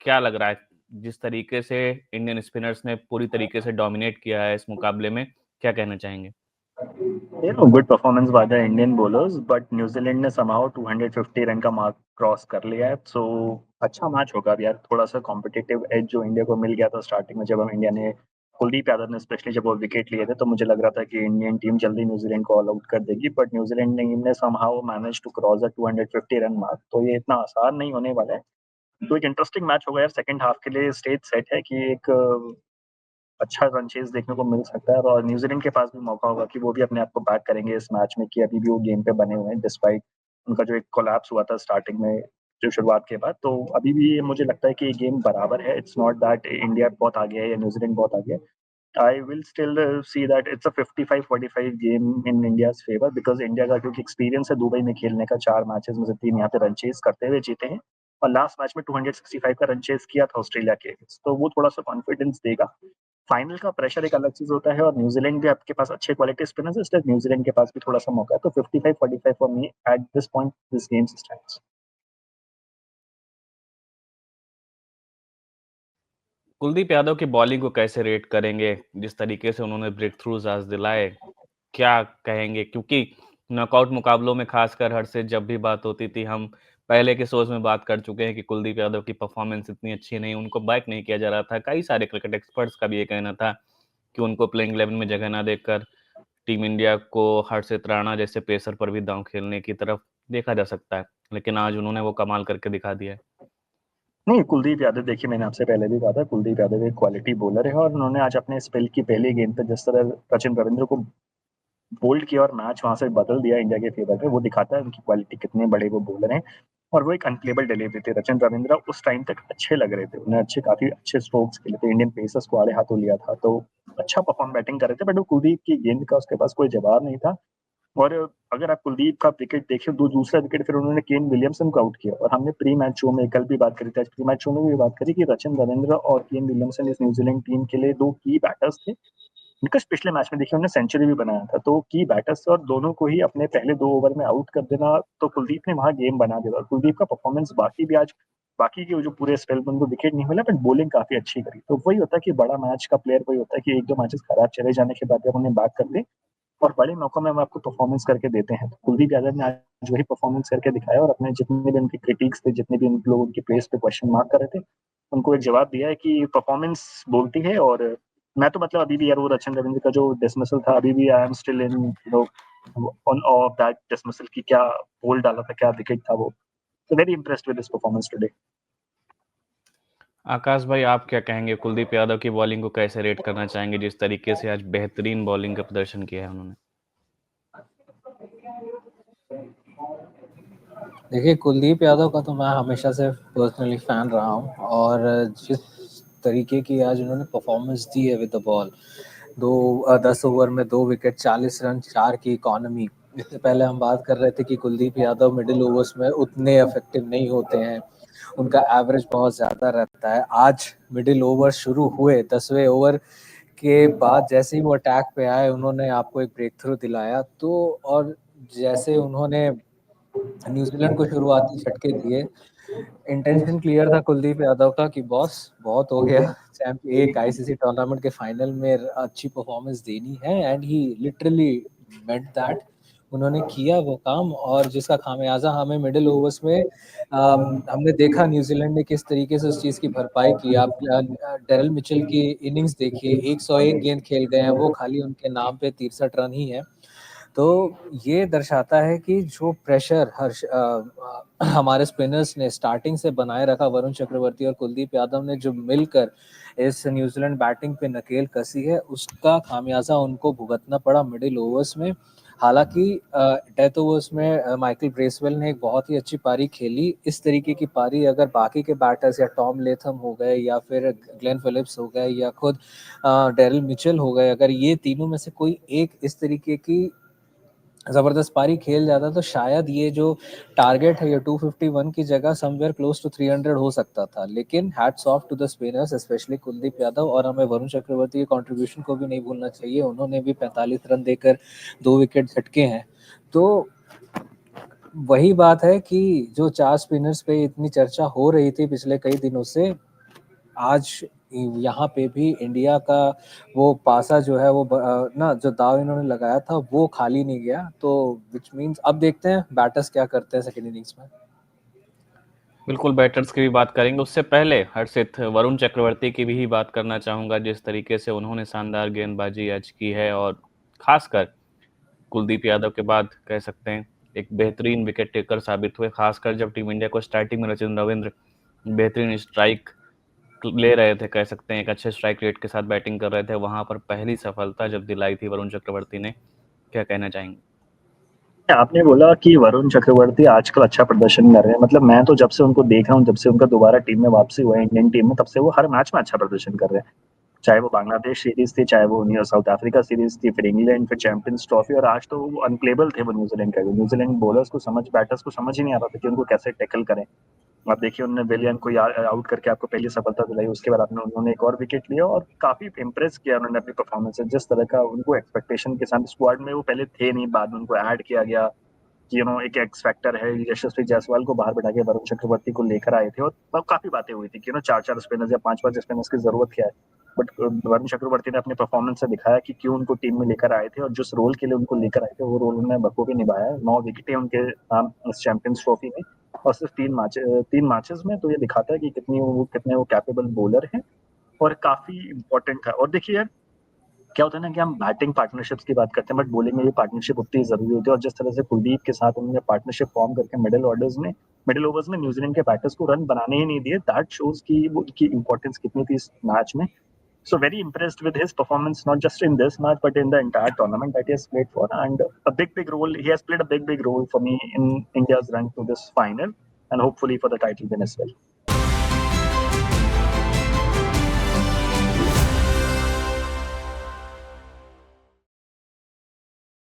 क्या लग रहा है, जिस तरीके से इंडियन स्पिनर्स ने पूरी तरीके से डोमिनेट किया है इस मुकाबले में, क्या कहना चाहेंगे? Good performance by the Indian bowlers, but New Zealand ने समहाउ 250 रन का मार्क क्रॉस कर लिया है। सो अच्छा मैच होगा यार। थोड़ा सा कॉम्पिटिटिव एज जो इंडिया को मिल गया था स्टार्टिंग में, जब हम इंडिया ने कुलदीप यादव ने स्पेशली जब वो विकेट लिए थे, तो मुझे लग रहा था कि इंडियन टीम जल्दी न्यूजीलैंड को ऑल आउट कर देगी, बट न्यूजीलैंड टीम ने somehow manage to cross the 250 run mark. तो ये इतना आसान नहीं होने वाला है। तो एक इंटरेस्टिंग मैच होगा यार। सेकंड हाफ के लिए स्टेज सेट है कि एक अच्छा रन चेज देखने को मिल सकता है, और न्यूजीलैंड के पास भी मौका होगा कि वो भी अपने आप को बैक करेंगे इस मैच में, कि अभी भी वो गेम पे बने हुए हैं डिस्पाइट उनका जो एक कोलैप्स हुआ था स्टार्टिंग में, जो शुरुआत के बाद। तो अभी भी मुझे लगता है कि ये गेम बराबर है। इट्स नॉट दैट इंडिया बहुत आगे है या न्यूजीलैंड बहुत आगे है। I will still see that it's a 55-45 game in India's favour, because India का क्योंकि एक्सपीरियंस है दुबई में खेलने का, 4 मैचेस में से 3 यहाँ पे रन चेज करते हुए जीते हैं, और लास्ट मैच में 265 का रन चेज किया था ऑस्ट्रेलिया के against। तो वो थोड़ा सा कॉन्फिडेंस देगा। फाइनल का प्रेशर एक अलग चीज होता है, और न्यूजीलैंड भी आपके पास अच्छे क्वालिटी स्पिनर्स है, इसलिए न्यूजीलैंड के पास भी थोड़ा सा मौका है। तो 55-45 for me at this point, this game stands. Kuldeep Yadav की बॉलिंग को कैसे रेट करेंगे, जिस तरीके से उन्होंने ब्रेक थ्रूज आज दिलाए, क्या कहेंगे? क्योंकि नॉकआउट मुकाबलों में खासकर हर्षित जब भी बात होती थी, हम पहले के शोज में बात कर चुके हैं कि कुलदीप यादव की परफॉर्मेंस इतनी अच्छी नहीं, उनको बैक नहीं किया जा रहा था। कई सारे क्रिकेट एक्सपर्ट्स का भी ये कहना था कि उनको प्लेइंग 11 में जगह ना देकर टीम इंडिया को हर्षित राणा जैसे पेसर पर भी दांव खेलने की तरफ देखा जा सकता है, लेकिन आज उन्होंने वो कमाल करके दिखा दिया है। नहीं, कुलदीप यादव देखिए, मैंने आपसे पहले भी कहा था कुलदीप यादव एक क्वालिटी बॉलर है, और उन्होंने आज अपने स्पेल की पहली गेंद पे जिस तरह सचिन रविंद्र को बोल्ड किया और मैच वहां से बदल दिया इंडिया के फेवर में, वो दिखाता है उनकी क्वालिटी कितने बड़े वो बॉलर हैं। और वो एक अनप्लेबल डिलीवरी थे। रचिन रविंद्र उस टाइम तक अच्छे लग रहे थे, उन्हें अच्छे काफी अच्छे स्ट्रोक्स खेले थे, इंडियन पेसर्स को आड़े हाथों लिया था, तो अच्छा परफॉर्म बैटिंग कर रहे थे। बट वो कुलदीप की गेंद का उसके पास कोई जवाब नहीं था। और अगर आप कुलदीप का विकेट देखें, दूसरा विकेट फिर उन्होंने केन विलियमसन को आउट किया। और हमने प्री मैच शो में कल भी बात करी थी, आज प्री मैच शो में भी बात करी कि रचिन रविंद्र और केन विलियमसन इस न्यूजीलैंड टीम के लिए दो की बैटर्स थे, बिकॉज पिछले मैच में देखिए उन्होंने सेंचुरी भी बनाया था। तो की बैटर्स और दोनों को ही अपने पहले 2 ओवर में आउट कर देना, तो कुलदीप ने वहां गेम बना दिया। और कुलदीप का परफॉर्मेंस बाकी भी आज, बाकी के जो पूरे स्पेल में उनको विकेट नहीं मिला, बट बॉलिंग काफी अच्छी करी। तो वही होता है कि बड़ा मैच का प्लेयर वही होता है कि 1-2 मैचेस खराब चले जाने के बाद जब उन्हें बैक कर दे और बड़े मौकों में हम आपको परफॉर्मेंस करके देते हैं। तो कुलदीप यादव ने आज वही परफॉर्मेंस करके दिखाया, और अपने जितने भी उनके क्रिटिक्स थे, जितने भी उन लोग उनकी प्लेस पे क्वेश्चन मार्क कर रहे थे, उनको एक जवाब दिया है कि परफॉर्मेंस बोलती है। और मैं तो मतलब अभी भी यार वो रचिन रविंद्र का जो डिसमिसल था, अभी भी I am still in on off that dismissal की क्या बोल डाला था, क्या विकेट था वो। तो very impressed with this performance today. Akash भाई, आप क्या कहेंगे? कुलदीप यादव की बॉलिंग को कैसे रेट करना चाहेंगे, जिस तरीके से आज बेहतरीन बॉलिंग का प्रदर्शन किया है उन्होंने? देखिए, कुलदीप यादव का तो मैं हमेशा से पर्सनली फैन रहा हूँ, और जिस तरीके की आज उन्होंने परफॉर्मेंस दी है विद द बॉल, 10 ओवर में 2 विकेट, 40 रन, 4 की इकोनॉमी। इससे पहले हम बात कर रहे थे कि कुलदीप यादव मिडिल ओवर्स में उतने इफेक्टिव नहीं होते हैं, उनका एवरेज बहुत ज्यादा रहता है। आज मिडिल ओवर शुरू हुए, 10वें ओवर के बाद जैसे ही वो अटैक पे आए, उन्होंने आपको एक ब्रेक थ्रू दिलाया। तो और जैसे उन्होंने न्यूजीलैंड को शुरुआती झटके दिए, इंटेंशन क्लियर था कुलदीप यादव का कि बॉस बहुत हो गया, एक आईसीसी टूर्नामेंट के फाइनल में अच्छी परफॉर्मेंस देनी है, and he literally meant that. उन्होंने किया वो काम, और जिसका खामियाजा हमें मिडिल ओवर्स में हमने देखा न्यूजीलैंड ने किस तरीके से उस चीज की भरपाई की। आप डेरिल मिचेल की इनिंग्स देखिए, 101 गेंद खेल गए हैं, वो खाली उनके नाम पे 63 रन ही है। तो ये दर्शाता है कि जो प्रेशर हमारे स्पिनर्स ने स्टार्टिंग से बनाए रखा, वरुण चक्रवर्ती और कुलदीप यादव ने जो मिलकर इस न्यूजीलैंड बैटिंग पे नकेल कसी है, उसका खामियाजा उनको भुगतना पड़ा मिडिल ओवर्स में। हालांकि डेथ ओवर्स में माइकल ब्रेसवेल ने एक बहुत ही अच्छी पारी खेली। इस तरीके की पारी अगर बाकी के बैटर्स या टॉम लेथम हो गए, या फिर ग्लेन फिलिप्स हो गए, या खुद डेरिल मिचेल हो गए, अगर ये तीनों में से कोई एक इस तरीके की जबरदस्त पारी खेल जाता, तो शायद ये जो टारगेट है, ये 251 की जगह समवेयर क्लोज टू 300 हो सकता था। लेकिन hats off to the spinners, specially Kuldeep Yadav, और हमें वरुण चक्रवर्ती के कंट्रीब्यूशन को भी नहीं भूलना चाहिए। उन्होंने भी 45 रन देकर 2 विकेट झटके हैं। तो वही बात है कि जो 4 स्पिनर्स पे इतनी चर्चा हो रही थी पिछले कई दिनों से, आज यहाँ पे भी इंडिया का वो पासा जो है वो ना जो दाव इन्होंने लगाया था वो खाली नहीं गया, तो विच मींस अब देखते हैं बैटर्स क्या करते हैं सेकंड इनिंग्स में। बिल्कुल बैटर्स की भी बात करेंगे, उससे पहले हर्षित वरुण चक्रवर्ती की भी बात करना चाहूंगा, जिस तरीके से उन्होंने शानदार गेंदबाजी आज की है और खासकर कुलदीप यादव के बाद कह सकते हैं एक बेहतरीन विकेट टेकर साबित हुए, खासकर जब टीम इंडिया को स्टार्टिंग में रचिन रविंद्र बेहतरीन स्ट्राइक ले रहे थे, कह सकते हैं एक अच्छे स्ट्राइक रेट के साथ बैटिंग कर रहे थे, वहां पर पहली सफलता जब दिलाई थी वरुण चक्रवर्ती ने, क्या कहना चाहेंगे? आपने बोला कि वरुण चक्रवर्ती आजकल अच्छा प्रदर्शन कर रहे हैं, मतलब मैं तो जब से उनको देख रहा हूँ, जब से उनका दोबारा टीम में वापसी हुआ है इंडियन टीम में, तब से वो हर मैच में अच्छा प्रदर्शन कर रहे हैं। चाहे वो बांग्लादेश सीरीज थी, चाहे वो साउथ अफ्रीका सीरीज थी, फिर इंग्लैंड, फिर चैंपियंस ट्रॉफी, और आज तो वो अनप्लेबल थे वो न्यूजीलैंड का। न्यूजीलैंड बॉलर्स को बैटर्स को समझ ही नहीं आ रहा था कि उनको कैसे टैकल करें। आप देखिए उन्होंने विलियन को आउट करके आपको पहली सफलता दिलाई, उसके बाद आपने उन्होंने एक और विकेट लिया और काफी इम्प्रेस किया उन्होंने अपनी परफॉर्मेंस से। जिस तरह का उनको एक्सपेक्टेशन के साथ स्क्वाड में वो पहले थे नहीं, बाद में उनको ऐड किया गया कि एक एक्स फैक्टर है। यशस्वी जायसवाल को बाहर बैठा के वरुण चक्रवर्ती को लेकर आए थे और तब काफी बातें हुई थी कि चार चार स्पिनर्स या पांच पांच स्पिनर्स की जरूरत क्या है। बट वरुण चक्रवर्ती ने अपने परफॉर्मेंस से दिखाया कि क्यों उनको टीम में लेकर आए थे, और जिस रोल के लिए उनको लेकर आए थे वो रोल उन्होंने बखूबी निभाया। 9 विकेटें उनके नाम इस चैंपियंस ट्रॉफी में, और सिर्फ 3 मैचेस में। तो ये दिखाता है कि कितने वो कैपेबल बॉलर हैं और काफी इंपॉर्टेंट था। और देखिए यार, क्या होता है ना कि हम बैटिंग पार्टनरशिप्स की बात करते हैं, बट बॉलिंग में भी पार्टनरशिप उतनी जरूरी होती है। और जिस तरह से कुलदीप के साथ उन्होंने पार्टनरशिप फॉर्म करके मिडिल ओवर्स में न्यूजीलैंड के बैटर्स को रन बनाने ही नहीं दिए, दैट शोज की उनकी इंपॉर्टेंस कितनी थी इस मैच में। So very impressed with his performance, not just in this match, but in the entire tournament that he has played for. And a big role, he has played a big role for me in India's run to this final, and hopefully for the title win as well.